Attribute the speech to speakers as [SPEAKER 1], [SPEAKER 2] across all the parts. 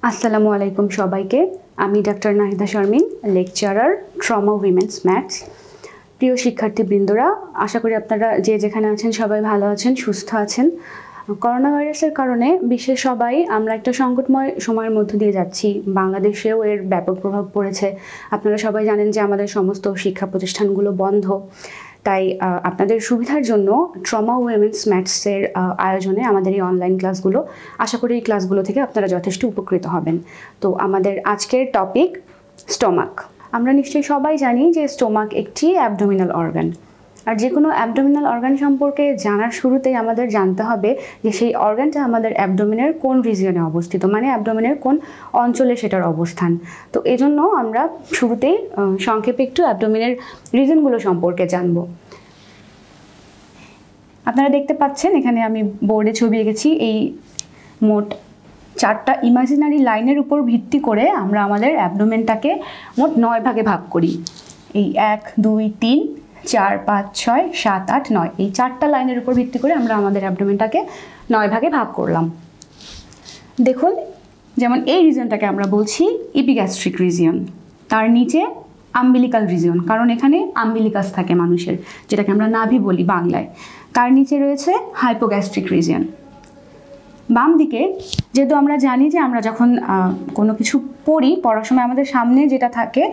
[SPEAKER 1] আসসালামু আলাইকুম সবাইকে। আমি doctor Nahida Sharmin, lecturer, trauma women's maths. প্রিয় শিক্ষার্থীবৃন্দরা, আশা করি আপনারা যে যেখানে আছেন সবাই ভালো আছেন, সুস্থ আছেন। করোনা ভাইরাসের কারণে বিশ্বের সবাই আমরা একটা সংকটময় সময়ের মধ্য দিয়ে যাচ্ছি। বাংলাদেশেও এর ব্যাপক প্রভাব পড়েছে। আপনারা সবাই জানেন যে আমাদের সমস্ত শিক্ষা প্রতিষ্ঠানগুলো বন্ধ। তাই আপনাদের সুবিধার জন্য ট্রমা উইমেন্স ম্যাথসের আয়োজনে আমাদের এই অনলাইন ক্লাসগুলো, আশা করি এই ক্লাসগুলো থেকে আপনারা যথেষ্ট উপকৃত হবেন। তো আমাদের আজকের টপিক স্টোমাক। আমরা নিশ্চয়ই সবাই জানি যে স্টোমাক একটি অ্যাবডোমিনাল অর্গান। আর যে কোনো অ্যাবডোমিনাল অর্গান সম্পর্কে জানার শুরুতেই আমাদের জানতে হবে যে সেই অর্গানটা আমাদের অ্যাবডোমিনের কোন রিজিয়নে অবস্থিত, মানে অ্যাবডোমিনের কোন অঞ্চলে সেটার অবস্থান। তো এজন্য আমরা শুরুতেই সংক্ষেপে একটু অ্যাবডোমিনের রিজনগুলো সম্পর্কে জানব। আপনারা দেখতে পাচ্ছেন এখানে আমি বোর্ডে ছবি এঁকেছি। এই মোট 4টা ইমাজিনারি লাইনের উপর ভিত্তি করে আমরা আমাদের অ্যাবডোমেনটাকে মোট 9 ভাগে ভাগ করি। এই 1, 2, 3, 4, 5, 6, 7, 8, 9 এই 4টা লাইনের উপর ভিত্তি করে আমরা আমাদের অ্যাবডোমেনটাকে 9 ভাগে ভাগ করলাম। দেখুন, যেমন এই রিজিয়নটাকে আমরা বলছি ইপিগ্যাস্ট্রিক রিজিয়ন, তার নিচে আম্বিলিকাল রিজিয়ন, কারণ এখানে আম্বিলিকাস থাকে মানুষের, যেটাকে আমরা নাভি বলি বাংলায়। তার নিচে রয়েছে হাইপোগ্যাস্ট্রিক রিজিয়ন। বাম দিকে, যেহেতু আমরা জানি যে আমরা যখন কোনো কিছু পড়ার সময় আমাদের সামনে যেটা থাকে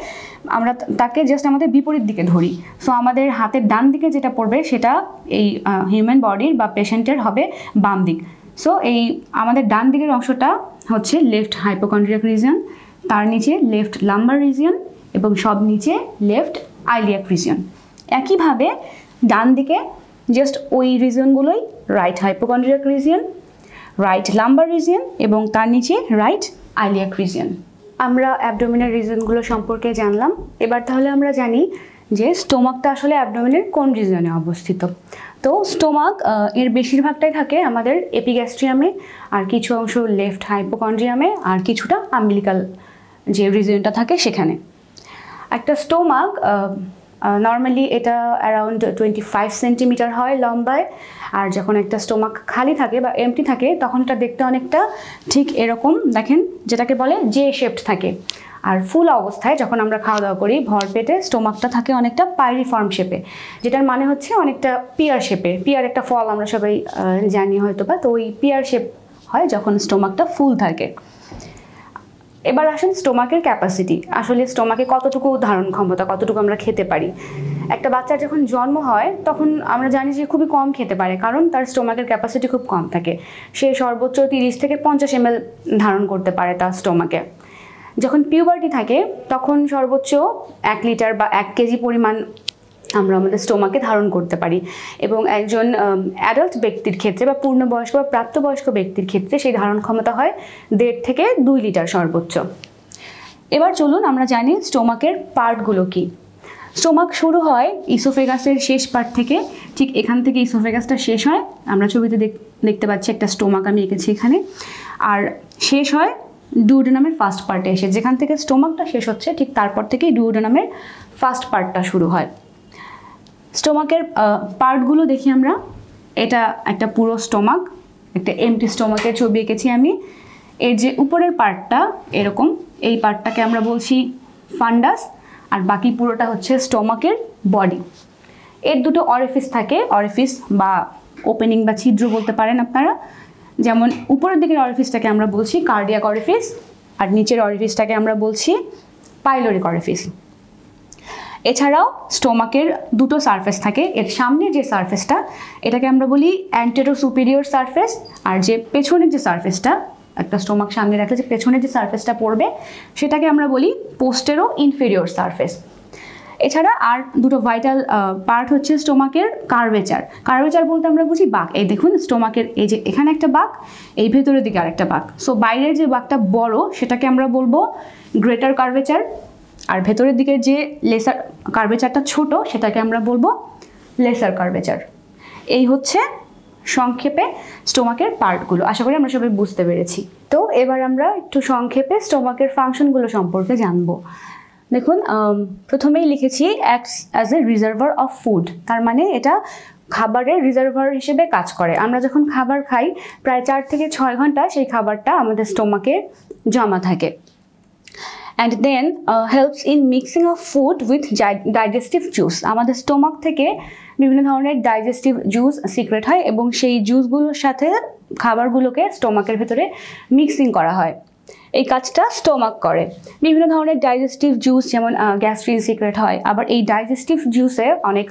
[SPEAKER 1] আমরা তাকে জাস্ট আমাদের বিপরীত দিকে ধরি। সো আমাদের হাতের ডান দিকে যেটা পড়বে সেটা এই হিউম্যান বডির বা পেশেন্টের হবে বাম দিক। সো এই আমাদের ডান দিকের অংশটা হচ্ছে লেফট হাইপোকন্ড্রিয়াক রিজিয়ন, তার নিচে লেফট লাম্বার রিজিয়ন এবং সব নিচে লেফট আইলিয়াক রিজিয়ন। একইভাবে ডান দিকে জাস্ট ওই রিজিয়নগুলোই right hypochondriac region, right lumbar region এবং তার নিচে রাইট আইলিয়াক রিজিয়ন। আমরা অ্যাবডোমিনাল রিজিয়নগুলো সম্পর্কে জানলাম। এবার তাহলে আমরা জানি যে স্টোমাকটা আসলে অ্যাবডোমিনের কোন রিজিয়নে অবস্থিত। তো স্টোমাক এর বেশিরভাগটাই থাকে আমাদের এপিগ্যাস্ট্রিয়ামে, আর কিছু অংশ লেফট হাইপোকন্ড্রিয়ামে, আর কিছুটা আম্বিলিকাল যে রিজিয়নটা থাকে সেখানে। একটা স্টোমাক নর্মালি এটা অ্যারাউন্ড 25 সেন্টিমিটার হয় লম্বায়। আর যখন একটা স্টোমাক খালি থাকে বা এমটি থাকে তখন এটা দেখতে অনেকটা ঠিক এরকম দেখেন, যেটাকে বলে জে শেপড থাকে। আর ফুল অবস্থায় যখন আমরা খাওয়া দাওয়া করি ভর পেটে, স্টোমাকটা থাকে অনেকটা পাইরিফর্ম শেপে, যেটার মানে হচ্ছে অনেকটা পিয়ার শেপে। পিয়ার একটা ফল আমরা সবাই জানি হয়তো বা, তো ওই পিয়ার শেপ হয় যখন স্টোমাকটা ফুল থাকে। এবার আসুন স্টোমাকের ক্যাপাসিটি। আসলে স্টোমাকে কতটুকু ধারণ ক্ষমতা, কতটুকু আমরা খেতে পারি। একটা বাচ্চার যখন জন্ম হয় তখন আমরা জানি যে খুবই কম খেতে পারে, কারণ তার স্টোমাকের ক্যাপাসিটি খুব কম থাকে। সে সর্বোচ্চ 30 থেকে 50 ml ধারণ করতে পারে তার স্টোমাকে। যখন পিউবার্টি থাকে তখন সর্বোচ্চ 1 লিটার বা 1 কেজি পরিমাণ আমরা আমাদের স্টোমাকে ধারণ করতে পারি। এবং একজন অ্যাডাল্ট ব্যক্তির ক্ষেত্রে বা পূর্ণবয়স্ক বা প্রাপ্তবয়স্ক ব্যক্তির ক্ষেত্রে সেই ধারণ ক্ষমতা হয় 1.5 থেকে 2 লিটার সর্বোচ্চ। এবার চলুন আমরা জানি স্টোমাকের পার্টগুলো কি। স্টোমাক শুরু হয় ইসোফেগাসের শেষ পার্ট থেকে, ঠিক এখান থেকে ইসোফেগাসটা শেষ হয়। আমরা ছবিতে দেখতে পাচ্ছি একটা স্টোমাক আমি এঁকেছি এখানে। আর শেষ হয় ডুওডেনামের ফার্স্ট পার্টে এসে, যেখান থেকে স্টোমাকটা শেষ হচ্ছে ঠিক তারপর থেকেই ডুওডেনামের ফার্স্ট পার্টটা শুরু হয়। স্টোমাকের পার্টগুলো দেখি আমরা। এটা একটা পুরো স্টোমাক, একটা এমটি স্টোমাকের ছবি এঁকেছি আমি। এর যে উপরের পার্টটা এরকম, এই পার্টটাকে আমরা বলছি ফান্ডাস, আর বাকি পুরোটা হচ্ছে স্টোমাকের বডি। এর দুটো অরিফিস থাকে, অরিফিস বা ওপেনিং বা ছিদ্র বলতে পারেন আপনারা। যেমন উপরের দিকের অরিফিসটাকে আমরা বলছি কার্ডিয়াক অরিফিস, আর নিচের অরিফিসটাকে আমরা বলছি পাইলোরিক অরিফিস। এছাড়াও স্টোমাকের দুটো সারফেস থাকে। এর সামনের যে সারফেসটা এটাকে আমরা বলি অ্যান্টেরো সুপিরিয়র সারফেস, আর যে পেছনের যে সারফেসটা, একটা স্টোমাক সামনে রাখলে যে পেছনের যে সারফেসটা পড়বে সেটাকে আমরা বলি পোস্টেরো ইনফেরিয়র সারফেস। এছাড়া আর দুটো ভাইটাল পার্ট হচ্ছে স্টোমাকের কার্ভেচার। কার্ভেচার বলতে আমরা বুঝি বাঁক। এই দেখুন স্টোমাকের এই যে এখানে একটা বাঁক, এই ভেতরের দিকে আরেকটা বাঁক। সো বাইরের যে বাঁকটা বড় সেটাকে আমরা বলবো গ্রেটার কার্ভেচার, আর ভেতরের দিকের যে লেসার কার্ভেচারটা ছোট সেটাকে আমরা বলবো লেসার কার্ভেচার। এই হচ্ছে সংক্ষেপে স্টোমাকের পার্টগুলো। আশা করি আমরা সবাই বুঝতে পেরেছি। তো এবার আমরা একটু সংক্ষেপে স্টোমাকের ফাংশনগুলো সম্পর্কে জানবো। দেখুন, প্রথমেই লিখেছি acts as a reservoir of food, তার মানে এটা খাবারের রিজার্ভার হিসেবে কাজ করে। আমরা যখন খাবার খাই প্রায় 4 থেকে 6 ঘন্টা সেই খাবারটা আমাদের স্টোমাকে জমা থাকে। And then helps in mixing of food with digestive juice. আমাদের স্টোমাক থেকে বিভিন্ন ধরনের ডাইজেস্টিভ জুস সিক্রেট হয় এবং সেই জুসগুলোর সাথে খাবারগুলোকে স্টোমাকের ভেতরে মিক্সিং করা হয়। এই কাজটা স্টোমাক করে। বিভিন্ন ধরনের ডাইজেস্টিভ জুস যেমন গ্যাস্ট্রিন সিক্রেট হয়, আবার এই ডাইজেস্টিভ জুসে অনেক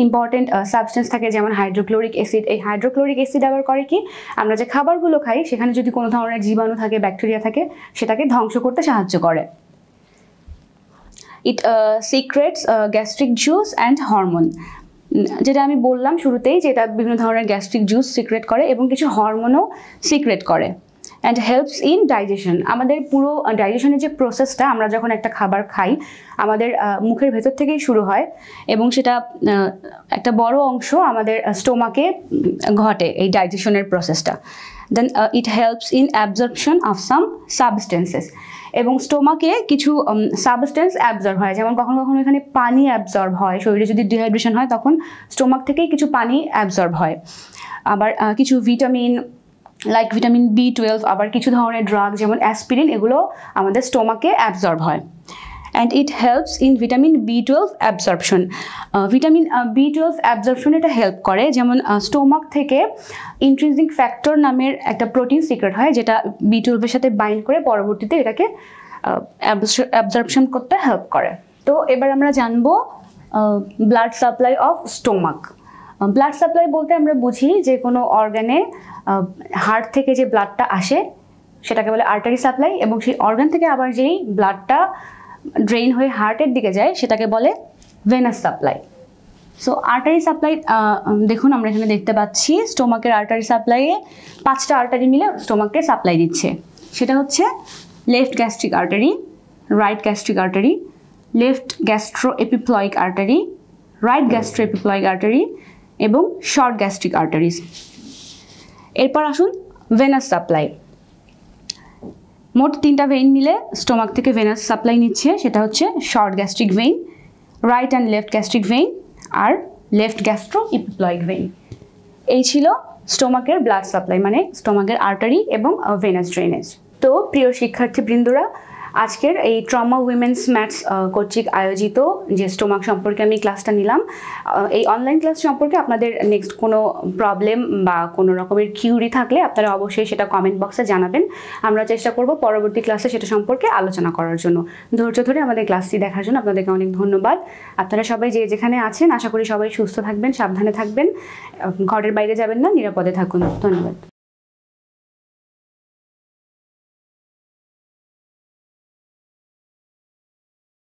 [SPEAKER 1] ইম্পর্টেন্ট সাবস্টেন্স থাকে যেমন হাইড্রোক্লোরিক অ্যাসিড। এই হাইড্রোক্লোরিক অ্যাসিড আবার করে কি, আমরা যে খাবারগুলো খাই সেখানে যদি কোনো ধরনের জীবাণু থাকে, ব্যাকটেরিয়া থাকে, সেটাকে ধ্বংস করতে সাহায্য করে। It secretes gastric juice and hormone, যেটা আমি বললাম শুরুতেই যে এটা বিভিন্ন ধরনের গ্যাস্ট্রিক জুস সিক্রেট করে এবং কিছু হরমোনও সিক্রেট করে। অ্যান্ড হেল্পস ইন ডাইজেশন, আমাদের পুরো ডাইজেশনের যে প্রসেসটা, আমরা যখন একটা খাবার খাই আমাদের মুখের ভেতর থেকেই শুরু হয় এবং সেটা একটা বড় অংশ আমাদের স্টোমাকে ঘটে এই ডাইজেশনের প্রসেসটা। Then it helps in absorption of some substances, এবং স্টোমাকে কিছু সাবস্টেন্স অ্যাবজর্ব হয়, যেমন কখনো কখনো এখানে পানি অ্যাবজর্ব হয়। শরীরে যদি ডিহাইড্রেশন হয় তখন স্টোমাক থেকেই কিছু পানি অ্যাবজর্ব হয়। আবার কিছু ভিটামিন লাইক ভিটামিন B12, আবার কিছু ধরনের ড্রাগ যেমন অ্যাসপিরিন, এগুলো আমাদের স্টোমাকে অ্যাবজর্ব হয়। And it helps in vitamin B12 absorption. Vitamin B12 absorption এটা হেল্প করে, যেমন স্টোমাক থেকে ইন্ট্রিনসিক ফ্যাক্টর নামের একটা প্রোটিন সিক্রেট হয় যেটা B12 এর সাথে বাইন্ড করে পরবর্তীতে এটাকে অ্যাবজর্পশন করতে হেল্প করে। তো এবার আমরা জানবো blood supply of stomach. Blood supply বলতে আমরা বুঝি যে কোনো অর্গানে হার্ট থেকে যে ব্লাডটা আসে সেটাকে বলে আর্টারি সাপ্লাই, এবং সেই অর্গান থেকে আবার যেই ব্লাডটা ড্রেন হয়ে হার্টের দিকে যায় সেটাকে বলে venous supply. So artery supply দেখুন আমরা এখানে দেখতে পাচ্ছি স্টোমাকের আর্টারি সাপ্লাইয়ে 5টা আর্টারি মিলে স্টোমাককে সাপ্লাই দিচ্ছে। সেটা হচ্ছে left gastric artery, right gastric artery, left gastro epiploic artery, right gastro epiploic artery এবং শর্ট গ্যাস্ট্রিক আর্টারিজ। এরপর আসুন ভেনাস সাপ্লাই। মোট 3টা ভেইন মিলে স্টোমাক থেকে ভেনাস সাপ্লাই নিচ্ছে, সেটা হচ্ছে short gastric vein, right and left gastric vein আর লেফট গ্যাস্ট্রো এপিপ্লয়িক ভেইন। এই ছিল স্টোমাকের ব্লাড সাপ্লাই, মানে স্টোমাকের আর্টারি এবং ভেনাস ড্রেনেজ। তো প্রিয় শিক্ষার্থীবৃন্দরা, আজকের এই ট্রমা উইমেন্স ম্যাথস কর্তৃক আয়োজিত যে স্টোমাক সম্পর্কে আমি ক্লাসটা নিলাম, এই অনলাইন ক্লাস সম্পর্কে আপনাদের নেক্সট কোনো প্রবলেম বা কোনো রকমের কিউরি থাকলে আপনারা অবশ্যই সেটা কমেন্ট বক্সে জানাবেন। আমরা চেষ্টা করব পরবর্তী ক্লাসে সেটা সম্পর্কে আলোচনা করার জন্য। ধৈর্য ধরে আমাদের ক্লাসটি দেখার জন্য আপনাদেরকে অনেক ধন্যবাদ। আপনারা সবাই যে যেখানে আছেন আশা করি সবাই সুস্থ থাকবেন, সাবধানে থাকবেন, ঘরের বাইরে যাবেন না, নিরাপদে থাকুন। ধন্যবাদ।